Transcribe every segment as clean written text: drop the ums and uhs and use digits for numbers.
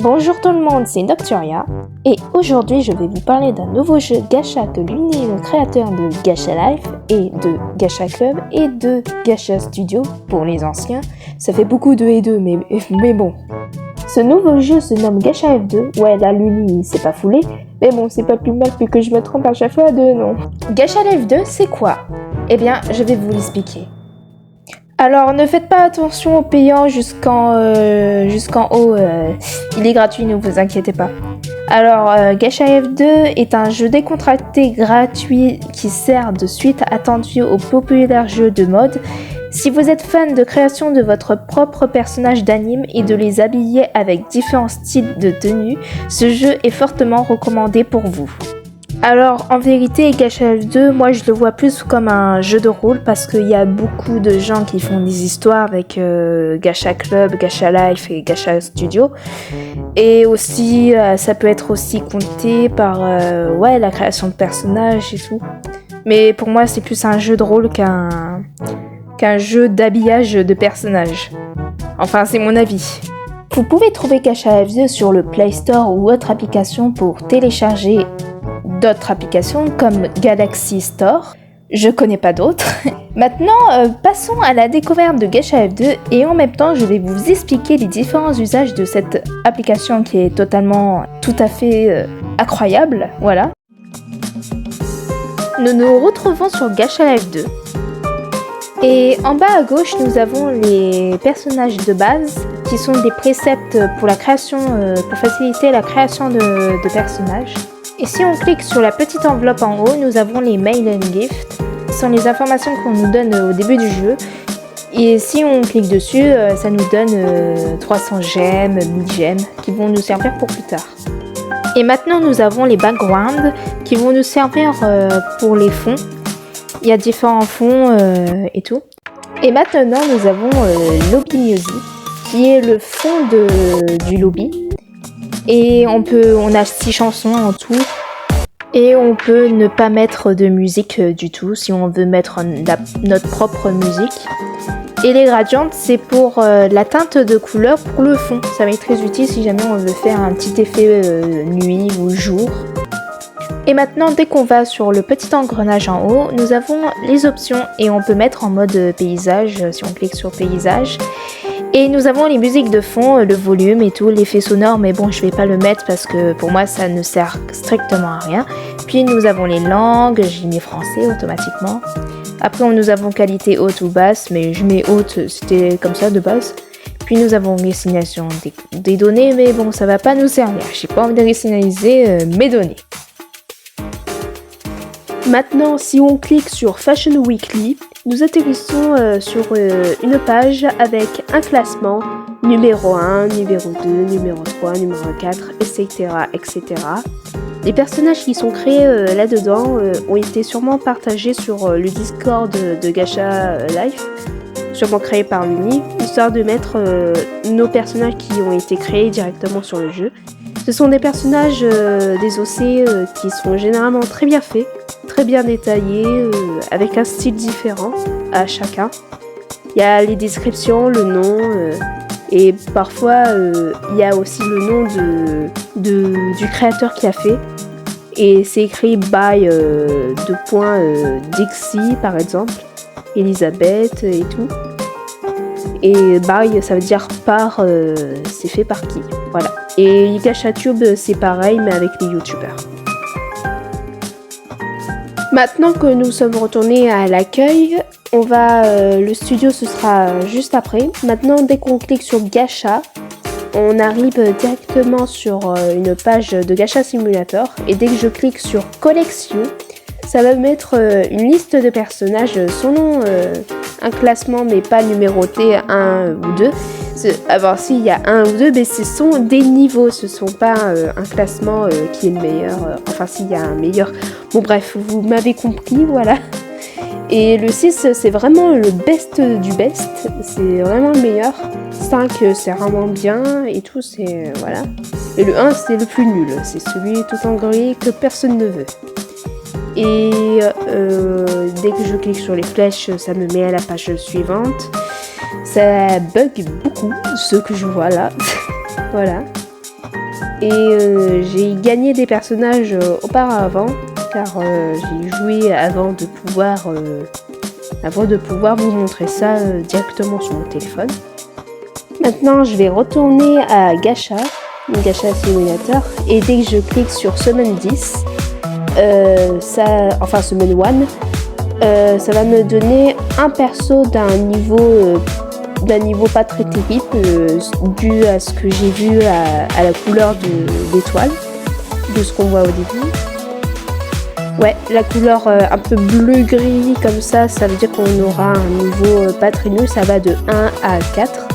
Bonjour tout le monde, c'est Nocturia et aujourd'hui je vais vous parler d'un nouveau jeu Gacha que l'uni le créateur de Gacha Life et de Gacha Club et de Gacha Studio pour les anciens. Ça fait beaucoup de et deux mais bon. Ce nouveau jeu se nomme Gacha F2, ouais là l'uni il s'est pas foulé, mais bon c'est pas plus mal plus que je me trompe à chaque fois de nom. Gacha F2 c'est quoi? Eh bien je vais vous l'expliquer. Alors ne faites pas attention aux payants jusqu'en haut, il est gratuit, ne vous inquiétez pas. Alors Gacha F2 est un jeu décontracté gratuit qui sert de suite attendue au populaire jeu de mode. Si vous êtes fan de création de votre propre personnage d'anime et de les habiller avec différents styles de tenue, ce jeu est fortement recommandé pour vous. Alors en vérité Gacha F2, moi je le vois plus comme un jeu de rôle parce qu'il y a beaucoup de gens qui font des histoires avec Gacha Club, Gacha Life et Gacha Studio. Et aussi ça peut être aussi compté par la création de personnages et tout. Mais pour moi c'est plus un jeu de rôle qu'un jeu d'habillage de personnages. Enfin c'est mon avis. Vous pouvez trouver Gacha F2 sur le Play Store ou autre application pour télécharger d'autres applications comme Galaxy Store. Je connais pas d'autres. Maintenant, passons à la découverte de Gacha F2 et en même temps, je vais vous expliquer les différents usages de cette application qui est tout à fait incroyable. Voilà. Nous nous retrouvons sur Gacha F2. Et en bas à gauche, nous avons les personnages de base qui sont des préceptes pour la création, pour faciliter la création de personnages. Et si on clique sur la petite enveloppe en haut, nous avons les mail and gift. Ce sont les informations qu'on nous donne au début du jeu. Et si on clique dessus, ça nous donne 300 gemmes, 1000 gemmes qui vont nous servir pour plus tard. Et maintenant, nous avons les backgrounds qui vont nous servir pour les fonds. Il y a différents fonds et tout. Et maintenant, nous avons Lobby Music qui est le fond du lobby. Et on a 6 chansons en tout. Et on peut ne pas mettre de musique du tout si on veut mettre notre propre musique. Et les gradients, c'est pour la teinte de couleur pour le fond. Ça va être très utile si jamais on veut faire un petit effet nuit ou jour. Et maintenant, dès qu'on va sur le petit engrenage en haut, nous avons les options et on peut mettre en mode paysage si on clique sur paysage. Et nous avons les musiques de fond, le volume et tout, l'effet sonore, mais bon, je vais pas le mettre parce que pour moi, ça ne sert strictement à rien. Puis nous avons les langues, j'ai mis français automatiquement. Après, nous avons qualité haute ou basse, mais je mets haute, c'était comme ça de base. Puis nous avons resignalisation des données, mais bon, ça va pas nous servir. J'ai pas envie de resignaliser mes données. Maintenant, si on clique sur Fashion Weekly, nous atterrissons sur une page avec un classement numéro 1, numéro 2, numéro 3, numéro 4, etc. etc. Les personnages qui sont créés là-dedans ont été sûrement partagés sur le Discord de Gacha Life, sûrement créé par l'Uni, histoire de mettre nos personnages qui ont été créés directement sur le jeu. Ce sont des personnages des OC qui sont généralement très bien faits, très bien détaillés, avec un style différent à chacun. Il y a les descriptions, le nom, et parfois il y a aussi le nom du créateur qui a fait. Et c'est écrit by Dixie par exemple, Elisabeth et tout. Et by ça veut dire par, c'est fait par qui, voilà. Et GachaTube c'est pareil mais avec les youtubeurs. Maintenant que nous sommes retournés à l'accueil, le studio ce sera juste après. Maintenant dès qu'on clique sur Gacha, on arrive directement sur une page de Gacha Simulator. Et dès que je clique sur collection, ça va mettre une liste de personnages selon un classement mais pas numéroté 1 ou 2. Alors s'il y a 1 ou 2, mais ce sont des niveaux, ce sont pas un classement qui est le meilleur. Enfin s'il y a un meilleur. Bon bref, vous m'avez compris, voilà. Et le 6 c'est vraiment le best du best, c'est vraiment le meilleur. 5 c'est vraiment bien et tout, c'est voilà. Et le 1 c'est le plus nul, c'est celui tout en gris que personne ne veut. Et dès que je clique sur les flèches, ça me met à la page suivante. Ça bug beaucoup, ce que je vois là. Voilà. Et j'ai gagné des personnages auparavant, car j'ai joué avant de pouvoir vous montrer ça directement sur mon téléphone. Maintenant, je vais retourner à Gacha Simulator, et dès que je clique sur Semaine 10, Semaine 1, ça va me donner un perso d'un niveau pas très terrible, dû à ce que j'ai vu à la couleur de l'étoile, de ce qu'on voit au début. Ouais, la couleur un peu bleu-gris comme ça veut dire qu'on aura un niveau pas très nul, ça va de 1 à 4.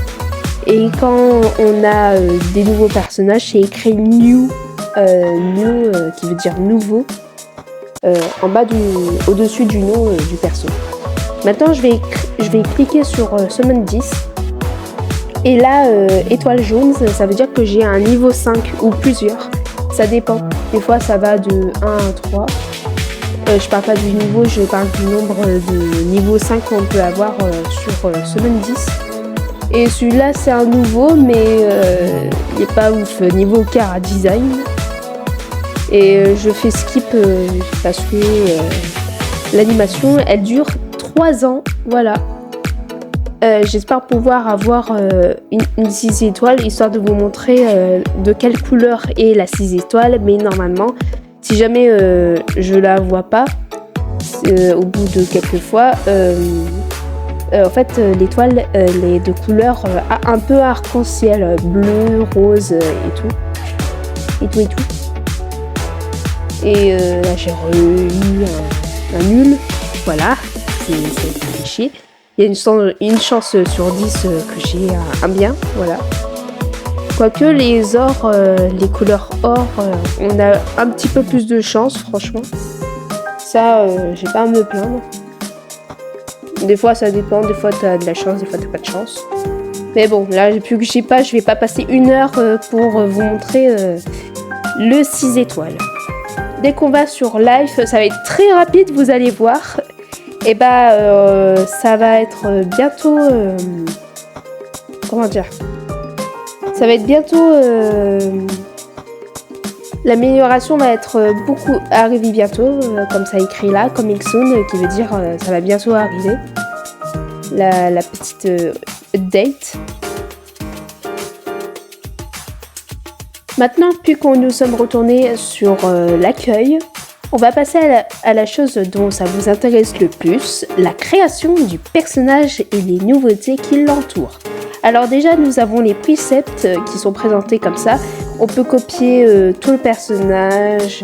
Et quand on a des nouveaux personnages, c'est écrit New, qui veut dire nouveau, en bas au-dessus du nom du perso. Maintenant, je vais cliquer sur Summon 10. Et là, étoile jaune, ça veut dire que j'ai un niveau 5 ou plusieurs. Ça dépend. Des fois, ça va de 1 à 3. Je parle pas du niveau, je parle du nombre de niveau 5 qu'on peut avoir sur Summon 10. Et celui-là, c'est un nouveau, mais il n'est pas ouf. Niveau Chara Design. Et je fais skip parce que l'animation, elle dure 3 ans. Voilà. J'espère pouvoir avoir une 6 étoiles, histoire de vous montrer de quelle couleur est la 6 étoiles. Mais normalement, si jamais je la vois pas, au bout de quelques fois, en fait, l'étoile, elle est de couleur un peu arc-en-ciel, bleu, rose et tout. Et là, j'ai eu un nul. Voilà, c'est cliché. Il y a une chance sur 10 que j'ai un bien, voilà. Quoique les ors, les couleurs or, on a un petit peu plus de chance, franchement. Ça, j'ai pas à me plaindre. Des fois, ça dépend. Des fois, t'as de la chance, des fois, t'as pas de chance. Mais bon, là, plus que je vais pas passer 1 heure pour vous montrer le 6 étoiles. Dès qu'on va sur Life, ça va être très rapide, vous allez voir. Et ça va être bientôt... comment dire ? Ça va être bientôt... l'amélioration va être arriver bientôt, comme ça écrit là, coming soon, qui veut dire ça va bientôt arriver. La petite update. Maintenant, puis qu'on nous sommes retournés sur l'accueil, on va passer à la chose dont ça vous intéresse le plus, la création du personnage et les nouveautés qui l'entourent. Alors déjà, nous avons les precepts qui sont présentés comme ça. On peut copier tout le personnage.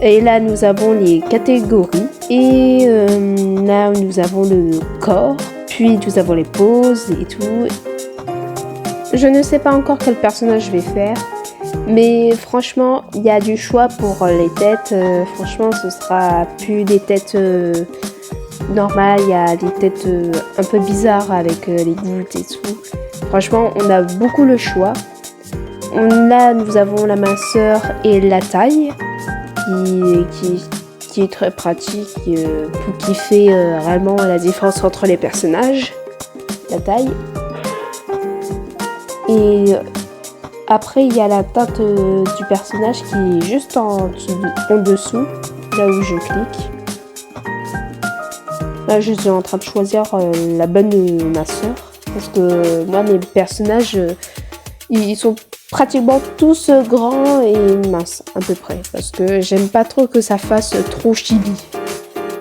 Et là, nous avons les catégories. Et là, nous avons le corps. Puis, nous avons les poses et tout. Je ne sais pas encore quel personnage je vais faire. Mais franchement, il y a du choix pour les têtes. Franchement, ce sera plus des têtes normales. Il y a des têtes un peu bizarres avec les gouttes et tout. Franchement, on a beaucoup le choix. Là, nous avons la minceur et la taille qui est très pratique, qui fait réellement la différence entre les personnages. La taille. Et après, il y a la teinte du personnage qui est juste en dessous, là où je clique. Là, je suis en train de choisir la bonne minceur. Parce que moi, mes personnages, ils sont pratiquement tous grands et minces, à peu près. Parce que j'aime pas trop que ça fasse trop chibi.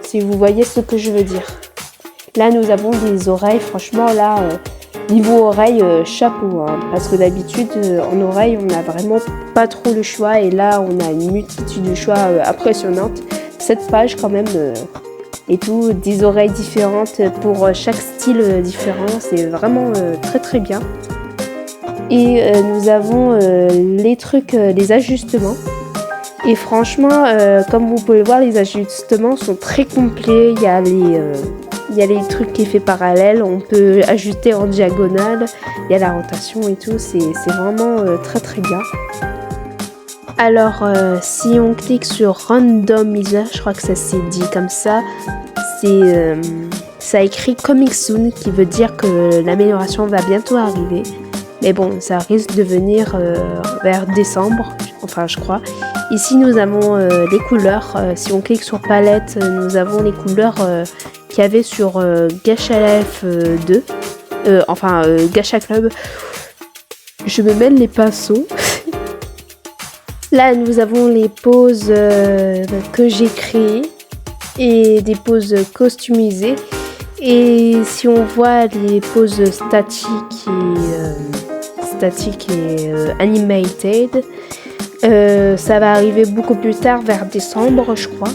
Si vous voyez ce que je veux dire. Là, nous avons des oreilles. Franchement, là, niveau oreille, chapeau. Hein, parce que d'habitude, en oreille, on n'a vraiment pas trop le choix. Et là, on a une multitude de choix impressionnante. Cette page, quand même... et tout, des oreilles différentes pour chaque style différent, c'est vraiment très très bien. Et nous avons les trucs, les ajustements. Et franchement, comme vous pouvez voir, les ajustements sont très complets. Il y a les trucs qui fait parallèle, on peut ajuster en diagonale, il y a la rotation et tout, c'est vraiment très très bien. Alors, si on clique sur Randomizer, je crois que ça s'est dit comme ça, ça écrit Coming Soon, qui veut dire que l'amélioration va bientôt arriver. Mais bon, ça risque de venir vers décembre, enfin je crois. Ici nous avons les couleurs. Si on clique sur palette, nous avons les couleurs qu'il y avait sur Gacha Life 2. Gacha Club. Je me mêle les pinceaux. Là nous avons les poses que j'ai créées et des poses customisées. Et si on voit les poses statiques et animated, ça va arriver beaucoup plus tard, vers décembre je crois.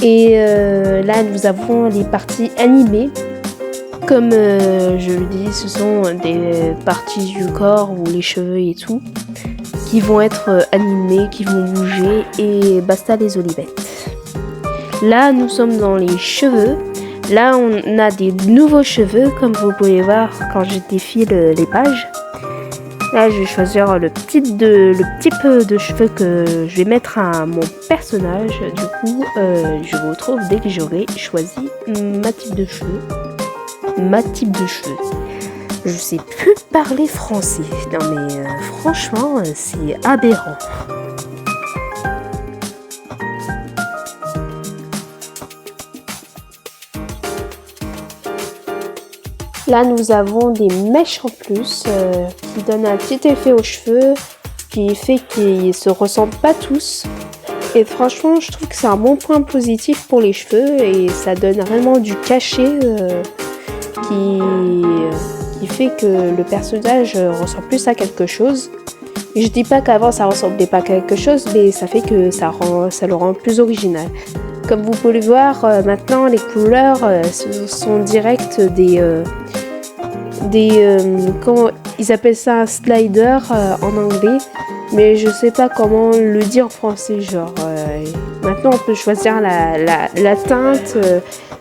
Et là nous avons les parties animées. Comme je le dis, ce sont des parties du corps ou les cheveux et tout qui vont être animées, qui vont bouger, et basta les olivettes. Là nous sommes dans les cheveux. Là on a des nouveaux cheveux comme vous pouvez voir quand je défile les pages. Là je vais choisir le type de cheveux que je vais mettre à mon personnage. Du coup je vous retrouve dès que j'aurai choisi ma type de cheveux. Je sais plus parler français. Non mais franchement c'est aberrant. Là nous avons des mèches en plus qui donnent un petit effet aux cheveux, qui fait qu'ils ne se ressemblent pas tous. Et franchement je trouve que c'est un bon point positif pour les cheveux et ça donne vraiment du cachet qui fait que le personnage ressemble plus à quelque chose. Je dis pas qu'avant ça ressemblait pas à quelque chose, mais ça fait que ça le rend plus original. Comme vous pouvez le voir, maintenant les couleurs sont directes comment ils appellent ça, un slider en anglais, mais je sais pas comment le dire en français. Genre maintenant on peut choisir la teinte,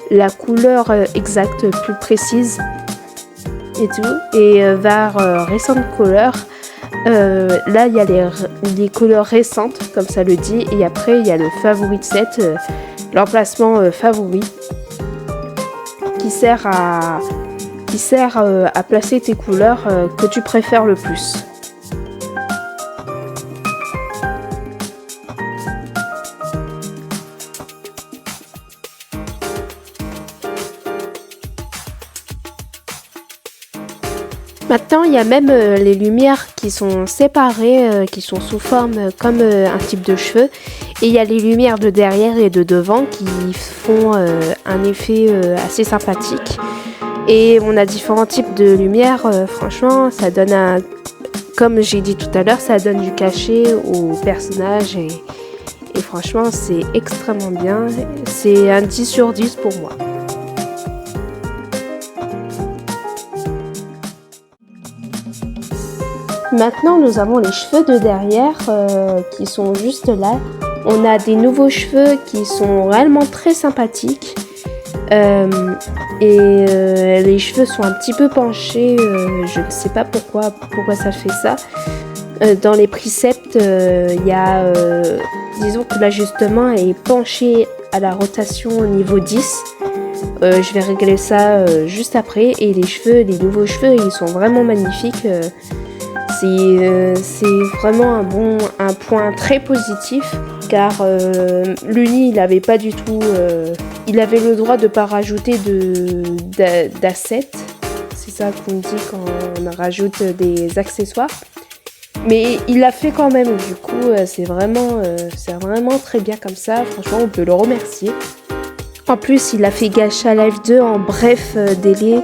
la couleur exacte plus précise et tout. Et vers Recent Color, là il y a les couleurs récentes comme ça le dit, et après il y a le favorite set, l'emplacement favori, qui sert à placer tes couleurs que tu préfères le plus. Maintenant, il y a même les lumières qui sont séparées, qui sont sous forme comme un type de cheveux. Et il y a les lumières de derrière et de devant qui font un effet assez sympathique. Et on a différents types de lumières. Franchement, ça donne comme j'ai dit tout à l'heure, ça donne du cachet au personnage. Et franchement, c'est extrêmement bien. C'est un 10 sur 10 pour moi. Maintenant, nous avons les cheveux de derrière qui sont juste là. On a des nouveaux cheveux qui sont réellement très sympathiques. Les cheveux sont un petit peu penchés. Je ne sais pas pourquoi ça fait ça. Dans les precepts, il y a... disons que l'ajustement est penché à la rotation au niveau 10. Je vais régler ça juste après. Et les nouveaux cheveux, ils sont vraiment magnifiques. C'est vraiment un point très positif, car l'Uni il avait pas du tout, il avait le droit de pas rajouter d'assets, c'est ça qu'on dit quand on rajoute des accessoires, mais il l'a fait quand même. Du coup c'est vraiment très bien comme ça. Franchement on peut le remercier. En plus, il a fait Gacha Life 2 en bref délai.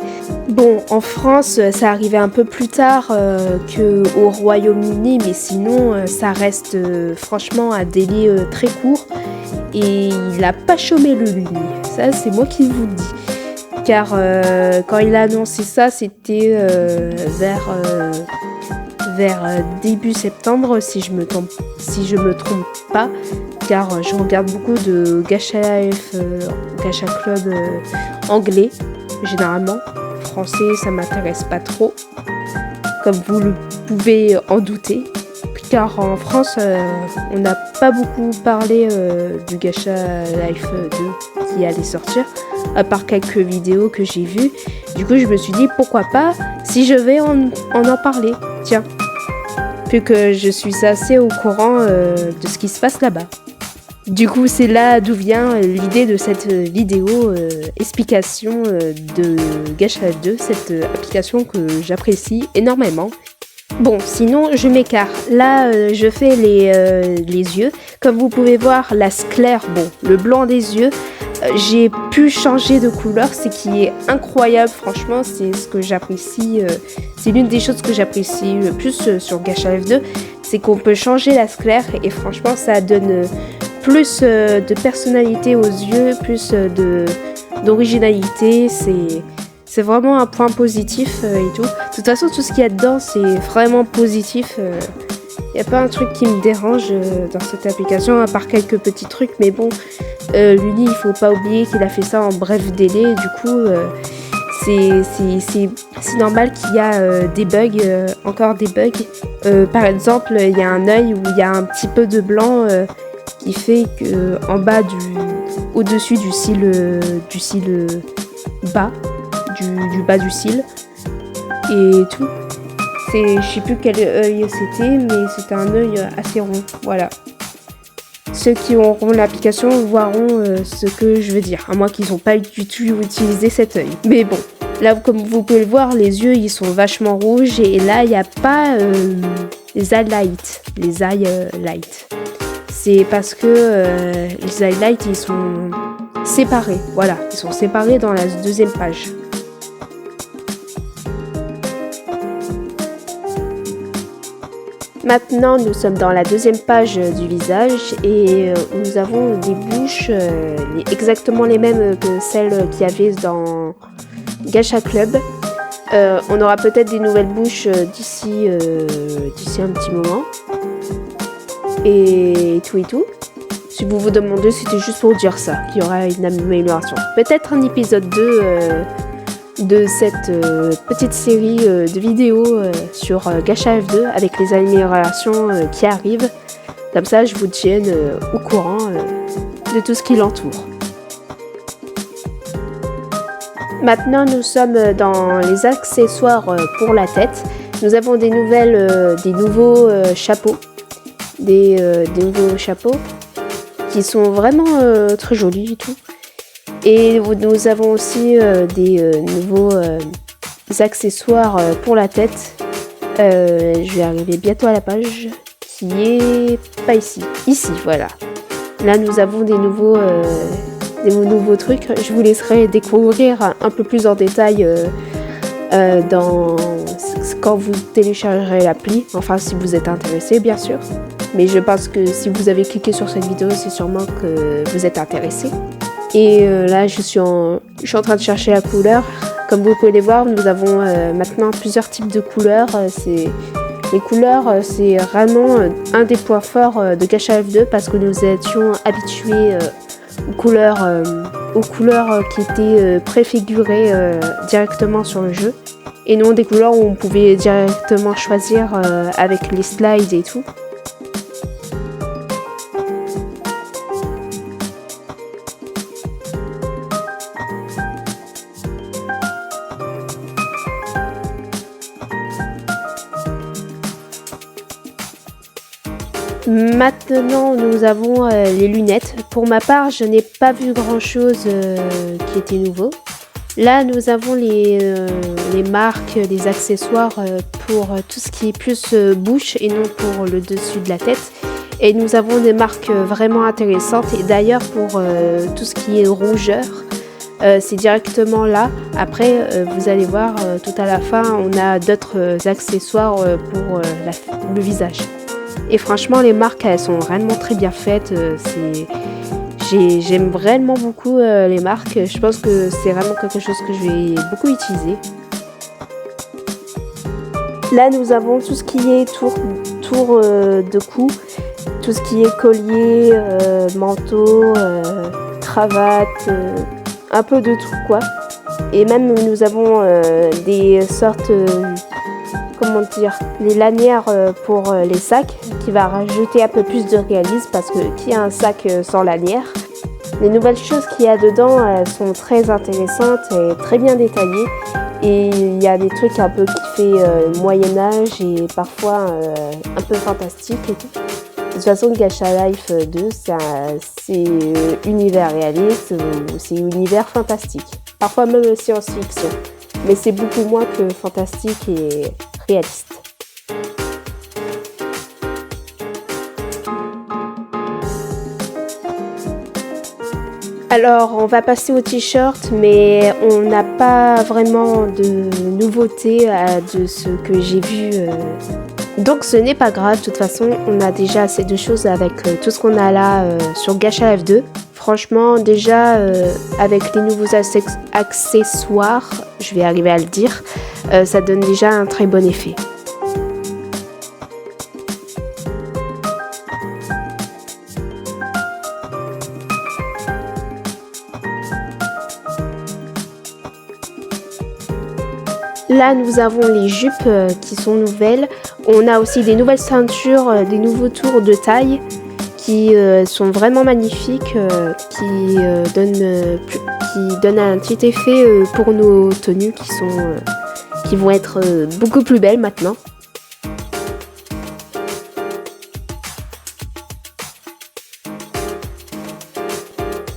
Bon, en France, ça arrivait un peu plus tard qu'au Royaume-Uni, mais sinon, ça reste franchement un délai très court. Et il n'a pas chômé le Luni. Ça, c'est moi qui vous le dis. Car quand il a annoncé ça, c'était vers début septembre, si je me trompe pas. Car je regarde beaucoup de Gacha Life, Gacha Club anglais, généralement. Français, ça m'intéresse pas trop, comme vous le pouvez en douter. Car en France, on n'a pas beaucoup parlé du Gacha Life 2 qui allait sortir, à part quelques vidéos que j'ai vues. Du coup, je me suis dit, pourquoi pas, si je vais en parler, tiens, vu que je suis assez au courant de ce qui se passe là-bas. Du coup, c'est là d'où vient l'idée de cette vidéo explication de Gacha 2, cette application que j'apprécie énormément. Bon, sinon, je m'écarte. Là, je fais les yeux. Comme vous pouvez voir, la sclère, bon, le blanc des yeux, j'ai pu changer de couleur, ce qui est incroyable, franchement, c'est ce que j'apprécie, c'est l'une des choses que j'apprécie le plus sur Gacha F2, c'est qu'on peut changer la sclère et franchement, ça donne plus de personnalité aux yeux, plus d'originalité, c'est vraiment un point positif et tout. De toute façon, tout ce qu'il y a dedans, c'est vraiment positif. Il n'y a pas un truc qui me dérange dans cette application, à part quelques petits trucs. Mais bon, Luni, il faut pas oublier qu'il a fait ça en bref délai. Du coup, c'est normal qu'il y a des bugs, encore des bugs. Par exemple, il y a un œil où il y a un petit peu de blanc qui fait que en bas au-dessus du cil bas, du bas du cil et tout. Je sais plus quel œil c'était, mais c'était un œil assez rond, voilà. Ceux qui auront l'application verront ce que je veux dire, à moins qu'ils n'ont pas du tout utilisé cet œil. Mais bon, là comme vous pouvez le voir, les yeux ils sont vachement rouges et là il n'y a pas les highlights, C'est parce que les highlights ils sont séparés, voilà, ils sont séparés dans la deuxième page. Maintenant, nous sommes dans la deuxième page du visage et nous avons des bouches exactement les mêmes que celles qu'il y avait dans Gacha Club. On aura peut-être des nouvelles bouches d'ici un petit moment. Et tout. Si vous vous demandez, c'était juste pour dire ça, qu'il y aura une amélioration. Peut-être un épisode 2 de cette petite série de vidéos sur Gacha F2 avec les améliorations qui arrivent. Comme ça, je vous tienne au courant de tout ce qui l'entoure. Maintenant, nous sommes dans les accessoires pour la tête. Nous avons des nouveaux chapeaux. Des nouveaux chapeaux qui sont vraiment très jolis et tout. Et nous avons aussi des nouveaux accessoires pour la tête. Je vais arriver bientôt à la page qui est pas ici. Ici, voilà. Là, nous avons des nouveaux trucs. Je vous laisserai découvrir un peu plus en détail quand vous téléchargerez l'appli. Enfin, si vous êtes intéressé, bien sûr. Mais je pense que si vous avez cliqué sur cette vidéo, c'est sûrement que vous êtes intéressé. Et là, je suis en train de chercher la couleur. Comme vous pouvez les voir, nous avons maintenant plusieurs types de couleurs. Les couleurs, c'est vraiment un des points forts de Gacha F2 parce que nous étions habitués aux couleurs qui étaient préfigurées directement sur le jeu. Et non des couleurs où on pouvait directement choisir avec les slides et tout. Maintenant, nous avons les lunettes. Pour ma part, je n'ai pas vu grand-chose qui était nouveau. Là, nous avons les marques, les accessoires pour tout ce qui est plus bouche et non pour le dessus de la tête. Et nous avons des marques vraiment intéressantes. Et d'ailleurs, pour tout ce qui est rougeur, c'est directement là. Après, vous allez voir, tout à la fin, on a d'autres accessoires pour le visage. Et franchement, les marques, elles sont vraiment très bien faites. J'aime vraiment beaucoup les marques. Je pense que c'est vraiment quelque chose que je vais beaucoup utiliser. Là, nous avons tout ce qui est tour de cou, tout ce qui est collier, manteau, cravate, un peu de tout quoi. Et même nous avons des sortes, les lanières pour les sacs, qui va rajouter un peu plus de réalisme parce que qui a un sac sans lanière. Les nouvelles choses qu'il y a dedans, elles sont très intéressantes et très bien détaillées. Et il y a des trucs un peu qui fait Moyen-Âge et parfois un peu fantastique et tout. De toute façon, Gacha Life 2, c'est univers réaliste, c'est univers fantastique. Parfois même science-fiction. Mais c'est beaucoup moins que fantastique et réaliste. Alors, on va passer au t-shirt, mais on n'a pas vraiment de nouveautés de ce que j'ai vu. Donc, ce n'est pas grave. De toute façon, on a déjà assez de choses avec tout ce qu'on a là sur Gacha Life 2. Franchement, déjà, avec les nouveaux accessoires, je vais arriver à le dire, ça donne déjà un très bon effet. Là, nous avons les jupes qui sont nouvelles. On a aussi des nouvelles ceintures, des nouveaux tours de taille qui sont vraiment magnifiques, qui donnent un petit effet pour nos tenues qui vont être beaucoup plus belles maintenant.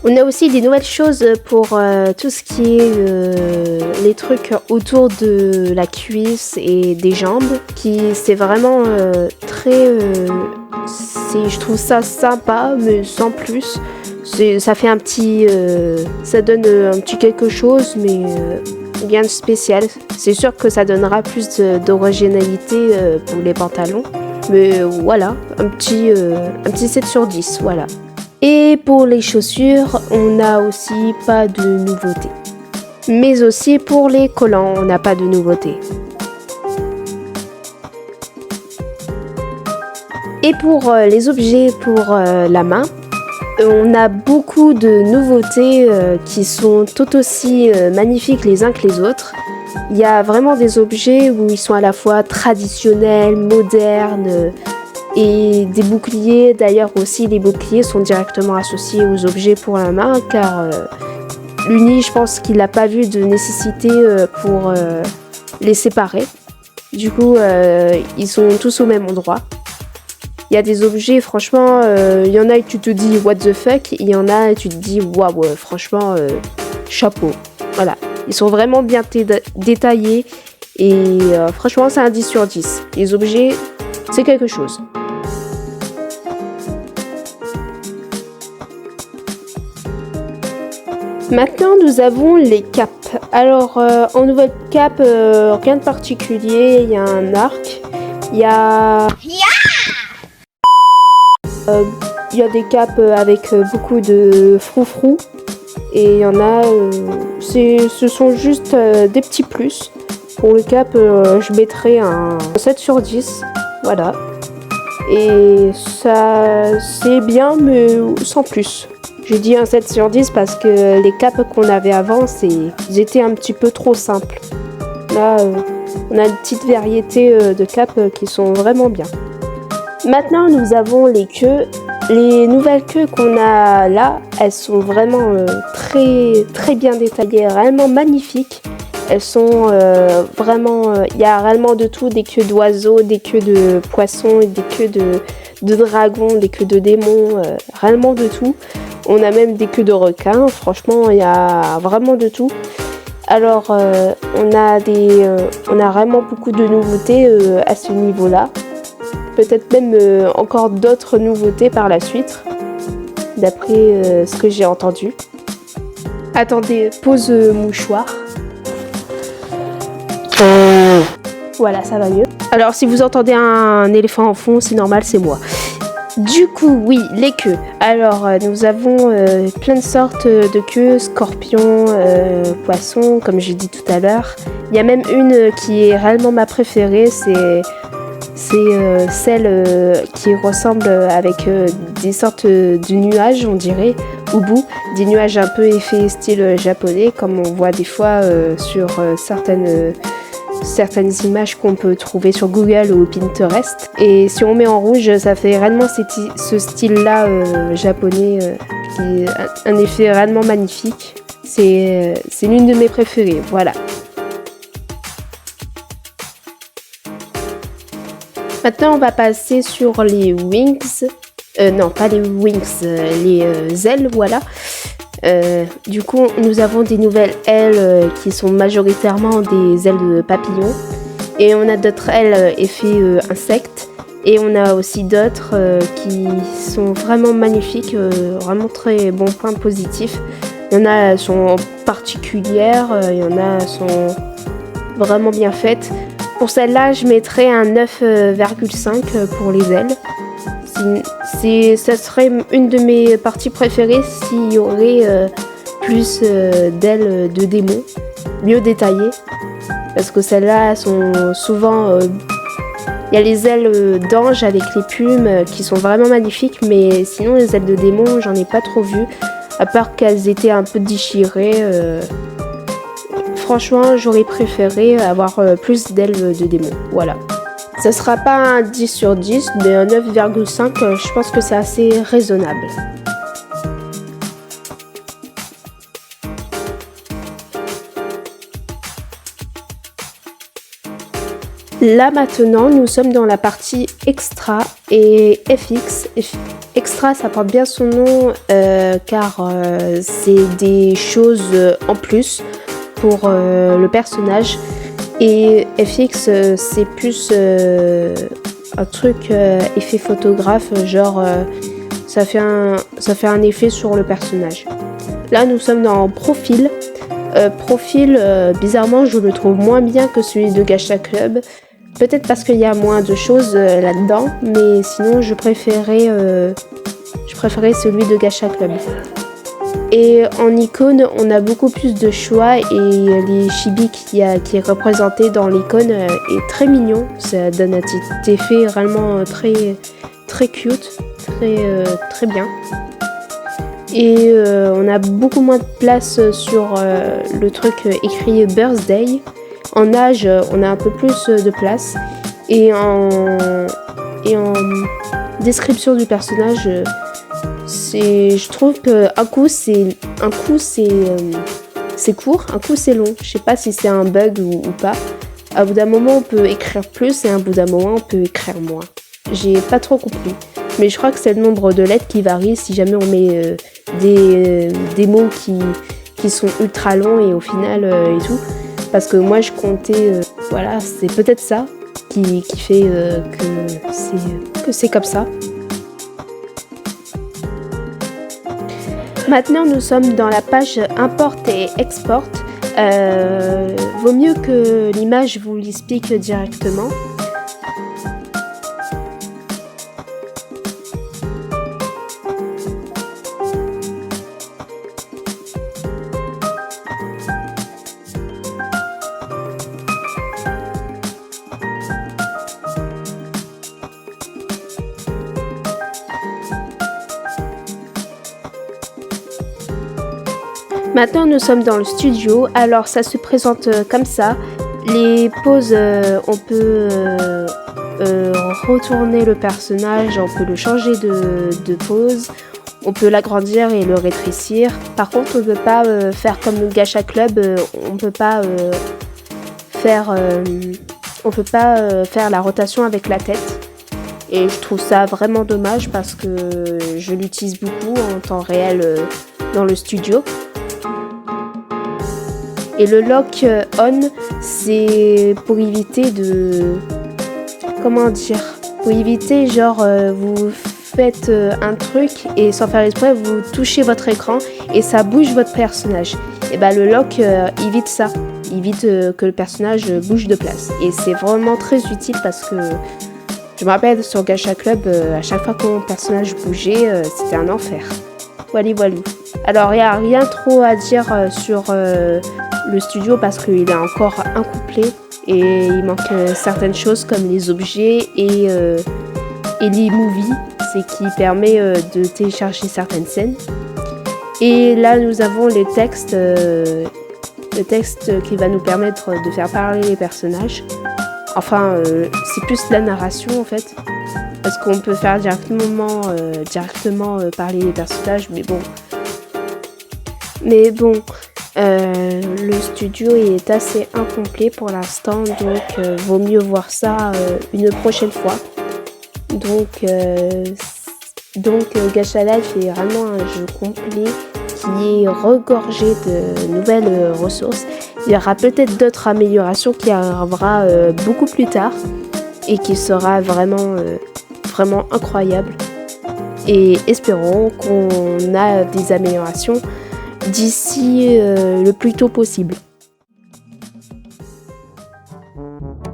On a aussi des nouvelles choses pour tout ce qui est les trucs autour de la cuisse et des jambes, qui c'est vraiment je trouve ça sympa, mais sans plus. Ça fait ça donne un petit quelque chose, mais rien de spécial. C'est sûr que ça donnera plus d'originalité pour les pantalons, mais voilà, un petit 7 sur 10, voilà. Et pour les chaussures, on n'a aussi pas de nouveauté. Mais aussi pour les collants, on n'a pas de nouveauté. Et pour les objets pour la main, on a beaucoup de nouveautés qui sont tout aussi magnifiques les uns que les autres. Il y a vraiment des objets où ils sont à la fois traditionnels, modernes, et des boucliers. D'ailleurs aussi, les boucliers sont directement associés aux objets pour la main, car l'Uni, je pense qu'il n'a pas vu de nécessité pour les séparer. Du coup, ils sont tous au même endroit. Il y a des objets, franchement, il y en a et tu te dis what the fuck, il y en a et tu te dis waouh, franchement, chapeau. Voilà, ils sont vraiment bien détaillés et franchement, c'est un 10 sur 10. Les objets, c'est quelque chose. Maintenant, nous avons les capes. Alors, en nouvelle cape, rien de particulier. Il y a un arc. Il y a des capes avec beaucoup de froufrou. Et il y en a... ce sont juste des petits plus. Pour le cap, je mettrai un 7 sur 10. Voilà. Et ça, c'est bien, mais sans plus. Je dis un 7 sur 10 parce que les capes qu'on avait avant, ils étaient un petit peu trop simples. Là, on a une petite variété de capes qui sont vraiment bien. Maintenant, nous avons les queues. Les nouvelles queues qu'on a là, elles sont vraiment très, très bien détaillées, réellement magnifiques. Elles sont vraiment... Il y a réellement de tout, des queues d'oiseaux, des queues de poissons, des queues de dragons, des queues de démons, réellement de tout. On a même des queues de requins, franchement, il y a vraiment de tout. Alors, on a vraiment beaucoup de nouveautés à ce niveau-là. Peut-être même encore d'autres nouveautés par la suite, d'après ce que j'ai entendu. Attendez, pause mouchoir. Voilà, ça va mieux. Alors, si vous entendez un éléphant en fond, c'est normal, c'est moi. Du coup, oui, les queues. Alors, nous avons plein de sortes de queues, scorpions, poissons, comme j'ai dit tout à l'heure. Il y a même une qui est réellement ma préférée, c'est celle qui ressemble avec des sortes de nuages, on dirait, au bout. Des nuages un peu effet style japonais, comme on voit des fois sur certaines images qu'on peut trouver sur Google ou Pinterest. Et si on met en rouge, ça fait réellement ce style-là japonais, qui est un effet réellement magnifique. C'est l'une de mes préférées, voilà. Maintenant, on va passer sur les wings. Non, pas les wings, les ailes, voilà. Du coup, nous avons des nouvelles ailes qui sont majoritairement des ailes de papillon. Et on a d'autres ailes effet insectes. Et on a aussi d'autres qui sont vraiment magnifiques, vraiment très bons points positifs. Il y en a sont particulières, il y en a sont vraiment bien faites. Pour celle-là, je mettrais un 9,5 pour les ailes. Ça serait une de mes parties préférées s'il y aurait plus d'ailes de démon, mieux détaillées. Parce que celles-là sont souvent... Il y a les ailes d'ange avec les plumes qui sont vraiment magnifiques, mais sinon les ailes de démon, j'en ai pas trop vu, à part qu'elles étaient un peu déchirées. Franchement, j'aurais préféré avoir plus d'ailes de démon, voilà. Ce sera pas un 10 sur 10, mais un 9,5, je pense que c'est assez raisonnable. Là maintenant, nous sommes dans la partie extra et FX. Extra, ça porte bien son nom car c'est des choses en plus pour le personnage. Et FX, c'est plus un truc effet photographe, genre ça fait un effet sur le personnage. Là, nous sommes dans profil. Profil, bizarrement, je le trouve moins bien que celui de Gacha Club. Peut-être parce qu'il y a moins de choses là-dedans, mais sinon je préférais celui de Gacha Club. Et en icône, on a beaucoup plus de choix et les chibi qui est représenté dans l'icône est très mignon. Ça donne un petit effet vraiment très, très cute, très bien. Et on a beaucoup moins de place sur le truc écrit Birthday. En âge, on a un peu plus de place. Et en description du personnage, je trouve qu'un coup c'est court, un coup c'est long. Je sais pas si c'est un bug ou pas. À bout d'un moment on peut écrire plus et à bout d'un moment on peut écrire moins. J'ai pas trop compris. Mais je crois que c'est le nombre de lettres qui varie si jamais on met des mots qui sont ultra longs et au final et tout. Parce que moi je comptais, voilà, c'est peut-être ça qui fait que c'est comme ça. Maintenant nous sommes dans la page import et export. Vaut mieux que l'image vous l'explique directement. Maintenant nous sommes dans le studio, alors ça se présente comme ça. Les poses, on peut retourner le personnage, on peut le changer de pose, on peut l'agrandir et le rétrécir. Par contre on ne peut pas faire comme Gacha Club, on peut pas faire la rotation avec la tête. Et je trouve ça vraiment dommage parce que je l'utilise beaucoup en temps réel dans le studio. Et le lock on, c'est pour éviter pour éviter genre vous faites un truc et sans faire exprès vous touchez votre écran et ça bouge votre personnage. Et bah le lock évite ça, évite que le personnage bouge de place. Et c'est vraiment très utile parce que je me rappelle sur Gacha Club, à chaque fois que mon personnage bougeait, c'était un enfer. Voilà. Alors il n'y a rien trop à dire sur le studio parce qu'il est encore incomplet et il manque certaines choses comme les objets et les movies, c'est qui permet de télécharger certaines scènes. Et là nous avons le texte qui va nous permettre de faire parler les personnages. Enfin c'est plus la narration en fait, parce qu'on peut faire directement parler les personnages, mais bon, le studio est assez incomplet pour l'instant, donc vaut mieux voir ça une prochaine fois. Donc Gacha Life est vraiment un jeu complet qui est regorgé de nouvelles ressources. Il y aura peut-être d'autres améliorations qui arrivera beaucoup plus tard et qui sera vraiment incroyable. Et espérons qu'on a des améliorations d'ici le plus tôt possible.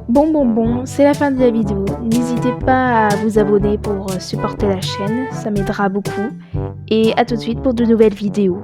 Bon, c'est la fin de la vidéo. N'hésitez pas à vous abonner pour supporter la chaîne, ça m'aidera beaucoup. Et à tout de suite pour de nouvelles vidéos.